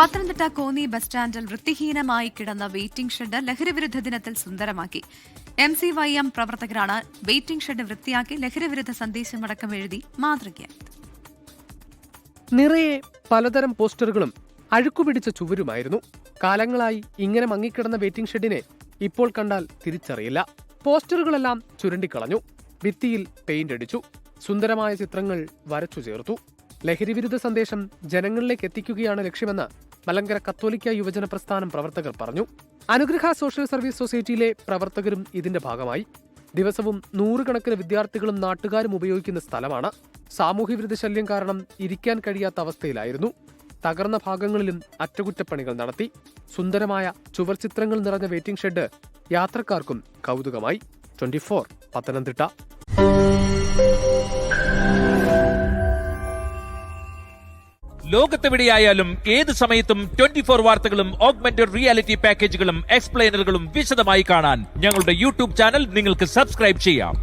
Pathanamthitta Konni bus സ്റ്റാൻഡിൽ വൃത്തിഹീനമായി കിടന്ന waiting shed ലഹരിവിരുദ്ധ ദിനത്തിൽ സുന്ദരമാക്കി. MCYM പ്രവർത്തകരാണ് വെയിറ്റിംഗ് ഷെഡ് വൃത്തിയാക്കി ലഹരിവിരുദ്ധ സന്ദേശമടക്കം എഴുതി മാതൃകയായത്. നിറയെ പലതരം പോസ്റ്ററുകളും അഴുക്കുപിടിച്ച ചുവരുമായിരുന്നു. കാലങ്ങളായി ഇങ്ങനെ മങ്ങിക്കിടന്ന വെയിറ്റിംഗ് ഷെഡിനെ ഇപ്പോൾ കണ്ടാൽ തിരിച്ചറിയില്ല. പോസ്റ്ററുകളെല്ലാം ചുരണ്ടിക്കളഞ്ഞു, ഭിത്തിയിൽ പെയിന്റ് അടിച്ചു, സുന്ദരമായ ചിത്രങ്ങൾ വരച്ചു ചേർത്തു. ലഹരിവിരുദ്ധ സന്ദേശം ജനങ്ങളിലേക്ക് എത്തിക്കുകയാണ് ലക്ഷ്യമെന്ന് മലങ്കര കത്തോലിക്ക യുവജന പ്രസ്ഥാനം പ്രവർത്തകർ പറഞ്ഞു. അനുഗ്രഹ സോഷ്യൽ സർവീസ് സൊസൈറ്റിയിലെ പ്രവർത്തകരും ഇതിന്റെ ഭാഗമായി. ദിവസവും നൂറുകണക്കിന് വിദ്യാർത്ഥികളും നാട്ടുകാരും ഉപയോഗിക്കുന്ന സ്ഥലമാണ്. സാമൂഹ്യവിരുദ്ധ ശല്യം കാരണം ഇരിക്കാൻ കഴിയാത്ത അവസ്ഥയിലായിരുന്നു. തകർന്ന ഭാഗങ്ങളിലും അറ്റകുറ്റപ്പണികൾ നടത്തി. സുന്ദരമായ ചുവർ ചിത്രങ്ങൾ നിറഞ്ഞ വെയിറ്റിംഗ് ഷെഡ് യാത്രക്കാർക്കും കൗതുകമായി. 24 പത്തനംതിട്ട. ലോകത്തെവിടെയായാലും ഏത് സമയത്തും 24 വാർത്തകളും ഓഗ്മെന്റഡ് റിയാലിറ്റി പാക്കേജുകളും എക്സ്പ്ലെയിനറുകളും വിശദമായി കാണാൻ ഞങ്ങളുടെ യൂട്യൂബ് ചാനൽ നിങ്ങൾക്ക് സബ്സ്ക്രൈബ് ചെയ്യാം.